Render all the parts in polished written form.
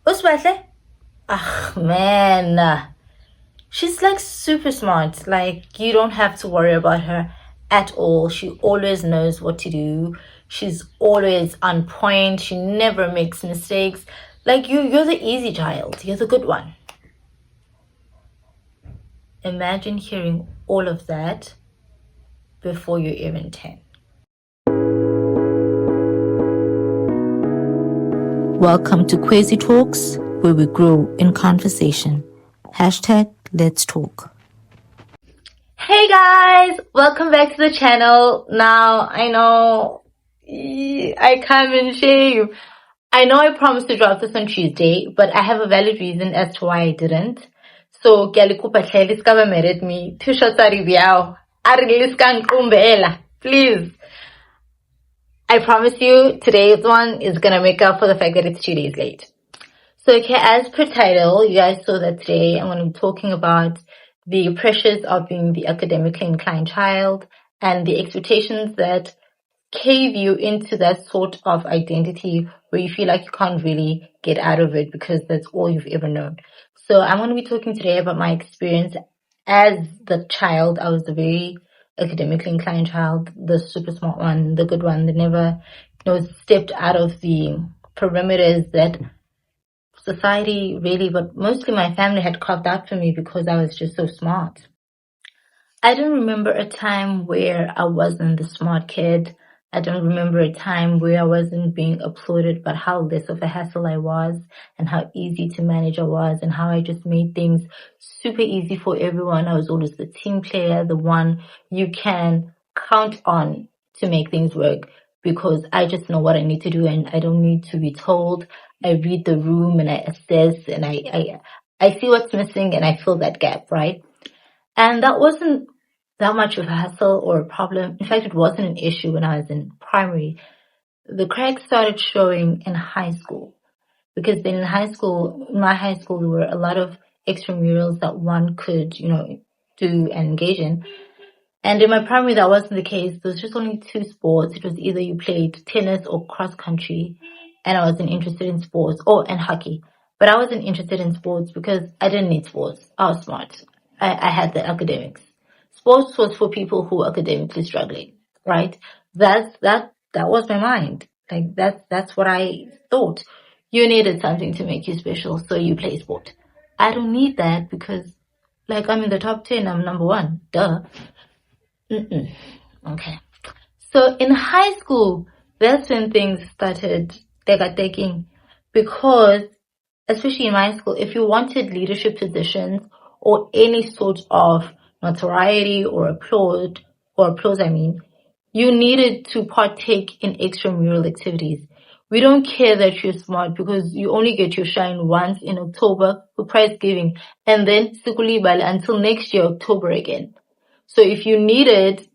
Usbahle? Ah, man. She's like super smart. Like, you don't have to worry about her at all. She always knows what to do. She's always on point. She never makes mistakes. Like, you're the easy child. You're the good one. Imagine hearing all of that before you're even 10. Welcome to Khwezi Talks, where we grow in conversation. Hashtag Let's Talk. Hey guys, welcome back to the channel. Now, I know I come in shame. I know I promised to drop this on Tuesday, but I have a valid reason as to why I didn't. So, Kyalikupa married me. 2 shots are biao. Please. I promise you, today's one is gonna make up for the fact that it's 2 days late. So, okay, as per title, you guys saw that today I'm going to be talking about the pressures of being the academically inclined child and the expectations that cave you into that sort of identity where you feel like you can't really get out of it because that's all you've ever known. So I'm going to be talking today about my experience as the child. I was the very academically inclined child, the super smart one, the good one that never, stepped out of the perimeters that society really, but mostly my family had carved out for me because I was just so smart. I don't remember a time where I wasn't the smart kid. I don't remember a time where I wasn't being applauded, but how less of a hassle I was and how easy to manage I was and how I just made things super easy for everyone. I was always the team player, the one you can count on to make things work because I just know what I need to do and I don't need to be told. I read the room and I assess and I see what's missing and I fill that gap, right? And that wasn't that much of a hassle or a problem. In fact, it wasn't an issue when I was in primary. The cracks started showing in high school because then in my high school, there were a lot of extramurals that one could, do and engage in. And in my primary, that wasn't the case. There was just only 2 sports. It was either you played tennis or cross country, and I wasn't interested in sports, and hockey. But I wasn't interested in sports because I didn't need sports. I was smart. I had the academics. Sports was for people who are academically struggling, right? That was my mind. Like that's what I thought. You needed something to make you special, so you play sport. I don't need that because, like, I'm in the top 10. I'm number 1. Duh. Okay. So in high school, that's when things started taking because, especially in my school, if you wanted leadership positions or any sort of notoriety or applause, you needed to partake in extramural activities. We don't care that you're smart because you only get your shine once in October for prize giving and then sikulibali until next year, October again. So if you needed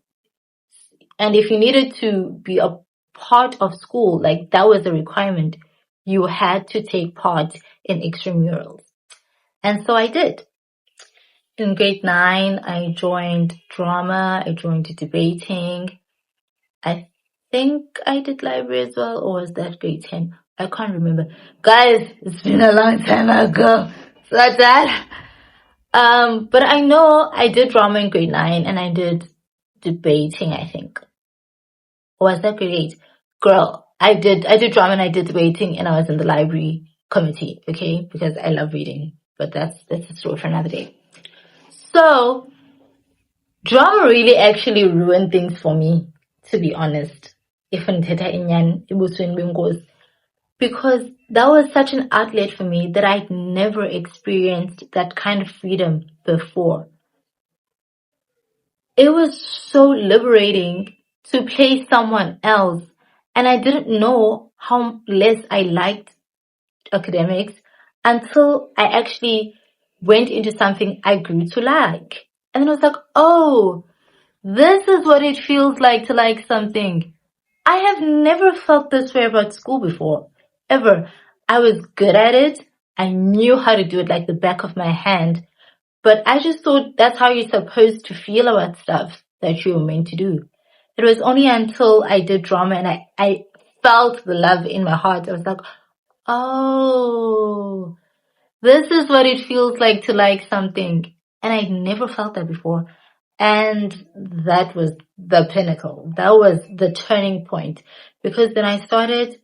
to be a part of school, like that was a requirement, you had to take part in extramurals. And so I did. In grade 9, I joined drama, I joined debating. I think I did library as well, or was that grade 10? I can't remember. Guys, it's been a long time ago. So that's that. But I know I did drama in grade 9 and I did debating, I think. Or was that grade 8? Girl, I did drama and I did debating and I was in the library committee, okay? Because I love reading. But that's a story for another day. So, drama really actually ruined things for me, to be honest. Because that was such an outlet for me that I'd never experienced that kind of freedom before. It was so liberating to play someone else, and I didn't know how less I liked academics until I actually went into something I grew to like. And then I was like, oh, this is what it feels like to like something. I have never felt this way about school before, ever. I was good at it. I knew how to do it like the back of my hand. But I just thought that's how you're supposed to feel about stuff that you were meant to do. It was only until I did drama and I felt the love in my heart. I was like, oh, This is what it feels like to like something. And I never felt that before. And that was the pinnacle. That was the turning point. Because then I started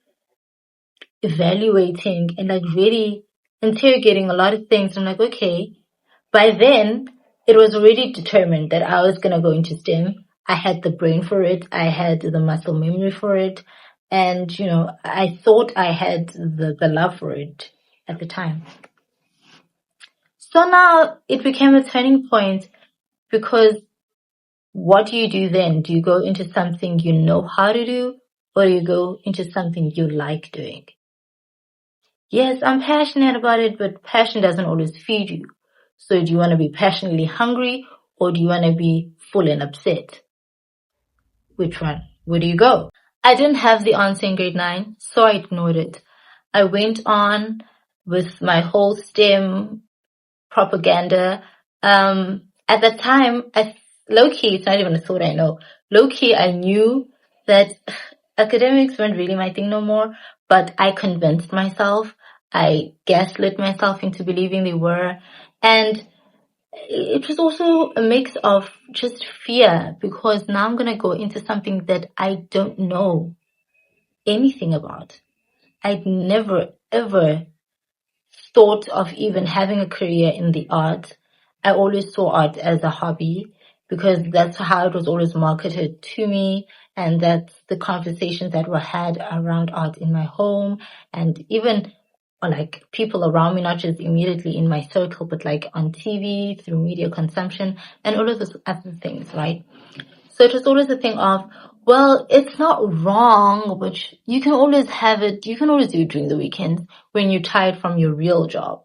evaluating and like really interrogating a lot of things. I'm like, okay, by then it was already determined that I was going to go into STEM. I had the brain for it. I had the muscle memory for it. And, I thought I had the love for it at the time. So now it became a turning point because what do you do then? Do you go into something you know how to do, or do you go into something you like doing? Yes, I'm passionate about it, but passion doesn't always feed you. So do you want to be passionately hungry, or do you want to be full and upset? Which one? Where do you go? I didn't have the answer in grade 9, so I ignored it. I went on with my whole STEM propaganda. At that time, low-key, it's not even a thought I know. Low-key, I knew that academics weren't really my thing no more, but I convinced myself. I gaslit myself into believing they were. And it was also a mix of just fear, because now I'm going to go into something that I don't know anything about. I'd never, ever thought of even having a career in the arts. I always saw art as a hobby because that's how it was always marketed to me. And that's the conversations that were had around art in my home, and even like people around me, not just immediately in my circle, but like on TV, through media consumption, and all of those other things, right? So it was always a thing of, well, it's not wrong, but you can always have it. You can always do it during the weekends when you're tired from your real job.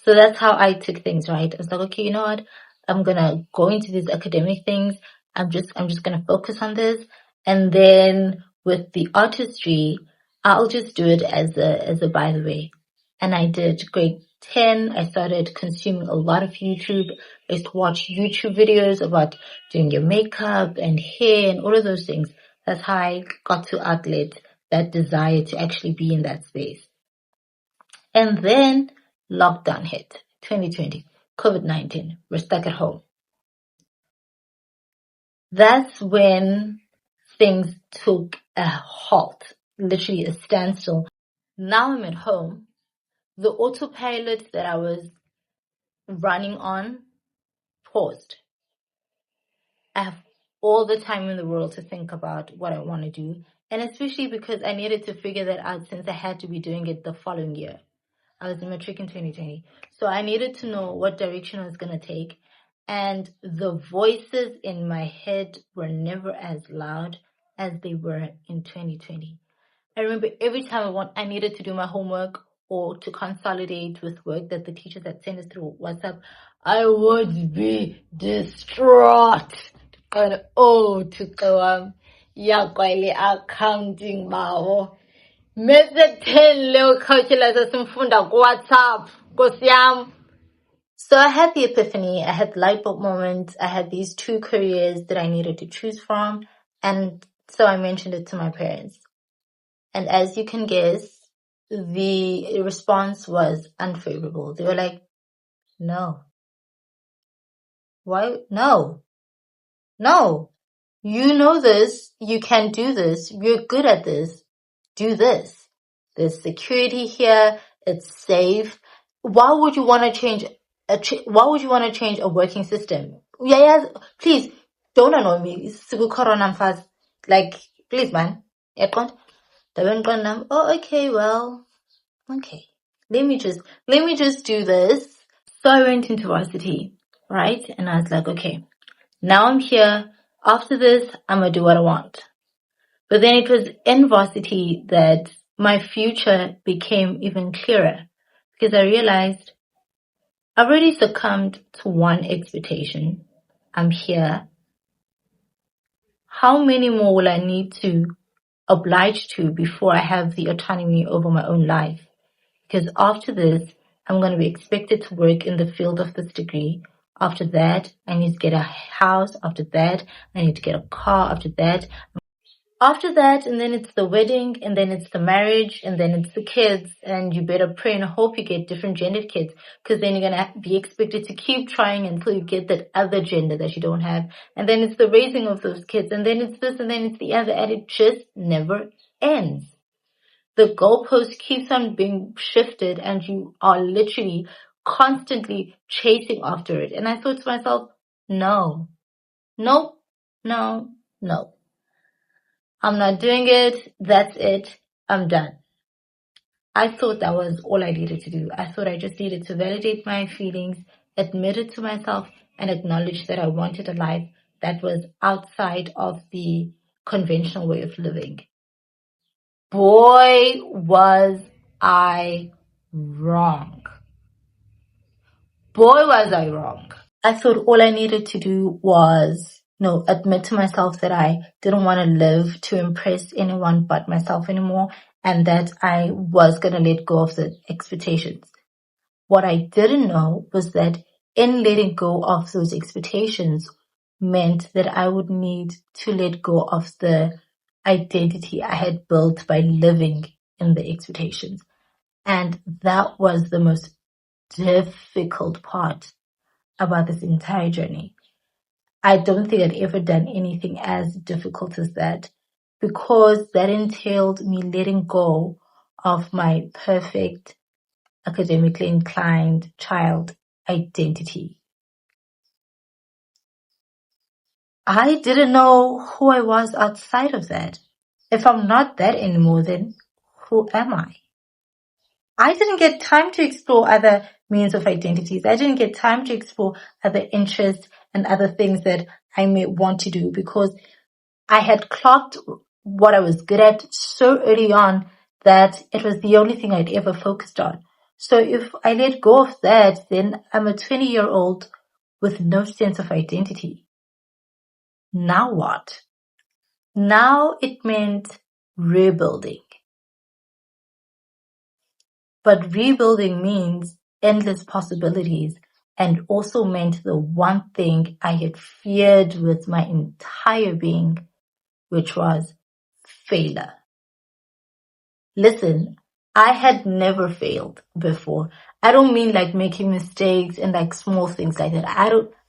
So that's how I took things, right? I was like, okay, you know what? I'm gonna go into these academic things. I'm just gonna focus on this. And then with the artistry, I'll just do it as a by the way. And I did grade 10. I started consuming a lot of YouTube. I used to watch YouTube videos about doing your makeup and hair and all of those things. That's how I got to outlet that desire to actually be in that space. And then lockdown hit, 2020, COVID-19. We're stuck at home. That's when things took a halt, literally a standstill. Now I'm at home. The autopilot that I was running on paused. I have all the time in the world to think about what I want to do. And especially because I needed to figure that out since I had to be doing it the following year. I was in matric in 2020. So I needed to know what direction I was going to take. And the voices in my head were never as loud as they were in 2020. I remember every time I needed to do my homework or to consolidate with work that the teachers had sent us through WhatsApp, I would be distraught. And to go accounting bawo. Mese 10 leo calculus simfunda WhatsApp. Kosiam. So I had the epiphany, I had light bulb moments, I had these two careers that I needed to choose from, and so I mentioned it to my parents. And as you can guess, the response was unfavorable. They were like, no. Why? No. No. You know this. You can do this. You're good at this. Do this. There's security here. It's safe. Why would you want to change why would you want to change a working system? Yeah, please don't annoy me. Siku corona fast. Like, please, man. Oh, okay, well, okay. Let me just do this. So I went into varsity, right? And I was like, okay, now I'm here. After this, I'm gonna do what I want. But then it was in varsity that my future became even clearer, because I realized I've already succumbed to one expectation. I'm here. How many more will I need to oblige to before I have the autonomy over my own life? Because after this, I'm going to be expected to work in the field of this degree. After that, I need to get a house. After that, I need to get a car. After that, After that, and then it's the wedding, and then it's the marriage, and then it's the kids, and you better pray and hope you get different gendered kids, because then you're gonna be expected to keep trying until you get that other gender that you don't have, and then it's the raising of those kids, and then it's this, and then it's the other, and it just never ends. The goalpost keeps on being shifted, and you are literally constantly chasing after it. And I thought to myself, no, nope, no, no. I'm not doing it. That's it. I'm done. I thought that was all I needed to do. I thought I just needed to validate my feelings, admit it to myself, and acknowledge that I wanted a life that was outside of the conventional way of living. Boy, was I wrong. Boy, was I wrong. I thought all I needed to do was, admit to myself that I didn't want to live to impress anyone but myself anymore, and that I was going to let go of the expectations. What I didn't know was that in letting go of those expectations meant that I would need to let go of the identity I had built by living in the expectations. And that was the most difficult part about this entire journey. I don't think I'd ever done anything as difficult as that, because that entailed me letting go of my perfect, academically inclined child identity. I didn't know who I was outside of that. If I'm not that anymore, then who am I? I didn't get time to explore other means of identities. I didn't get time to explore other interests and other things that I may want to do, because I had clocked what I was good at so early on that it was the only thing I'd ever focused on. So if I let go of that, then I'm a 20-year-old with no sense of identity. Now what? Now it meant rebuilding. But rebuilding means endless possibilities, and also meant the one thing I had feared with my entire being, which was failure. Listen, I had never failed before. I don't mean like making mistakes and like small things like that.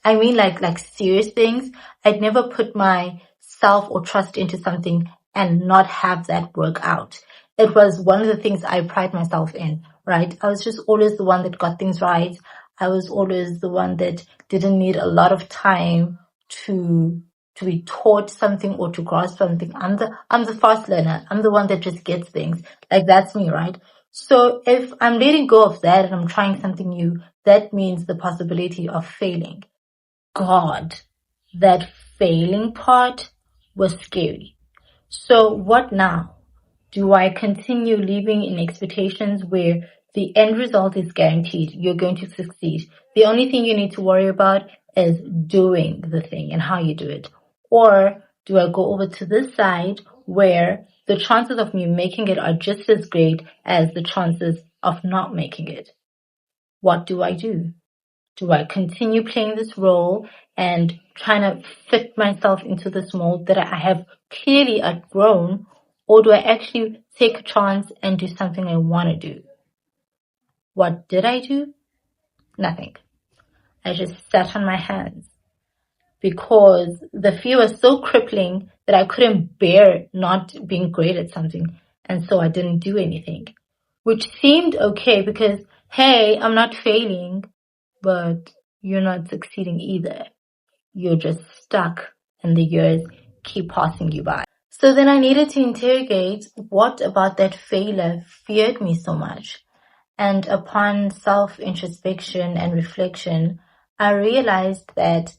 I mean like serious things. I'd never put myself or trust into something and not have that work out. It was one of the things I pride myself in, right? I was just always the one that got things right. I was always the one that didn't need a lot of time to be taught something or to grasp something. I'm the fast learner. I'm the one that just gets things. Like, that's me, right? So if I'm letting go of that and I'm trying something new, that means the possibility of failing. God, that failing part was scary. So what now? Do I continue living in expectations where the end result is guaranteed? You're going to succeed. The only thing you need to worry about is doing the thing and how you do it. Or do I go over to this side where the chances of me making it are just as great as the chances of not making it? What do I do? Do I continue playing this role and trying to fit myself into this mold that I have clearly outgrown? Or do I actually take a chance and do something I want to do? What did I do? Nothing. I just sat on my hands, because the fear was so crippling that I couldn't bear not being great at something. And so I didn't do anything, which seemed okay because, hey, I'm not failing, but you're not succeeding either. You're just stuck and the years keep passing you by. So then I needed to interrogate what about that failure feared me so much. And upon self-introspection and reflection, I realized that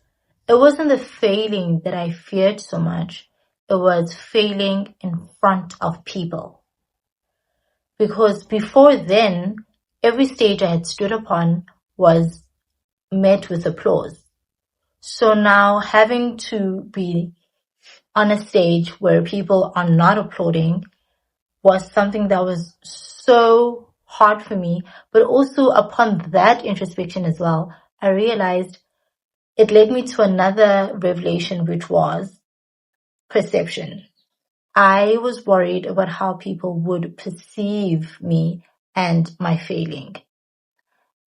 it wasn't the failing that I feared so much. It was failing in front of people. Because before then, every stage I had stood upon was met with applause. So now having to be on a stage where people are not applauding was something that was so hard for me. But also upon that introspection as well, I realized it led me to another revelation, which was perception. I was worried about how people would perceive me and my failing.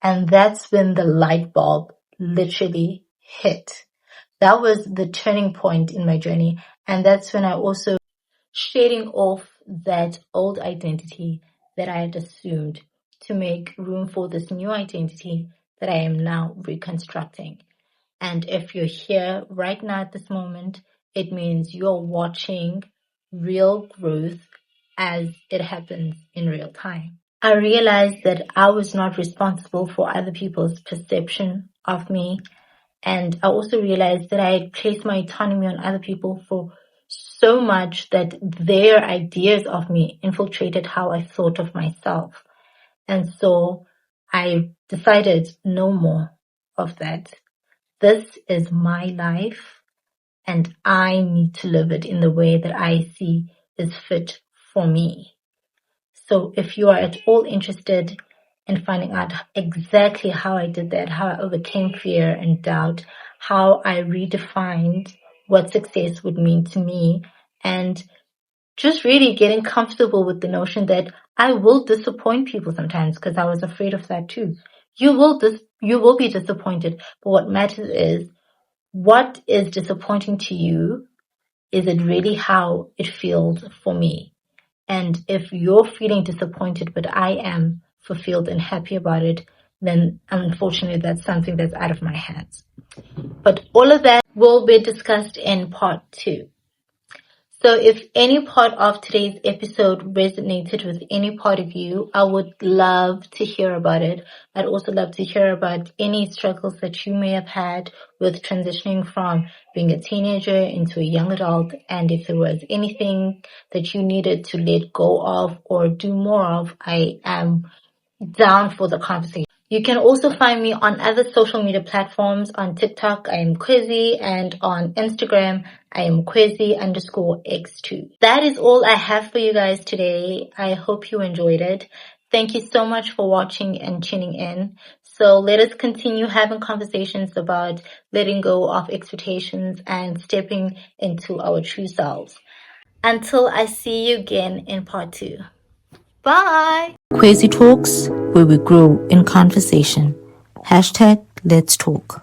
And that's when the light bulb literally hit. That was the turning point in my journey. And that's when I also shedding off that old identity that I had assumed to make room for this new identity that I am now reconstructing. And if you're here right now at this moment, it means you're watching real growth as it happens in real time. I realized that I was not responsible for other people's perception of me. And I also realized that I had placed my autonomy on other people for so much that their ideas of me infiltrated how I thought of myself. And so I decided no more of that. This is my life and I need to live it in the way that I see is fit for me. So if you are at all interested in finding out exactly how I did that, how I overcame fear and doubt, how I redefined what success would mean to me, and just really getting comfortable with the notion that I will disappoint people sometimes, because I was afraid of that too. You will be disappointed, but what matters is what is disappointing to you. Is it really how it feels for me? And if you're feeling disappointed, but I am fulfilled and happy about it, then unfortunately that's something that's out of my hands. But all of that will be discussed in part 2. So if any part of today's episode resonated with any part of you, I would love to hear about it. I'd also love to hear about any struggles that you may have had with transitioning from being a teenager into a young adult, and if there was anything that you needed to let go of or do more of, I am down for the conversation. You can also find me on other social media platforms. On TikTok, I am Khwezi, and on Instagram, I am Khwezi_X2. That is all I have for you guys today. I hope you enjoyed it. Thank you so much for watching and tuning in. So let us continue having conversations about letting go of expectations and stepping into our true selves. Until I see you again in part 2. Bye. Khwezi Talks, where we grow in conversation. #Let's Talk.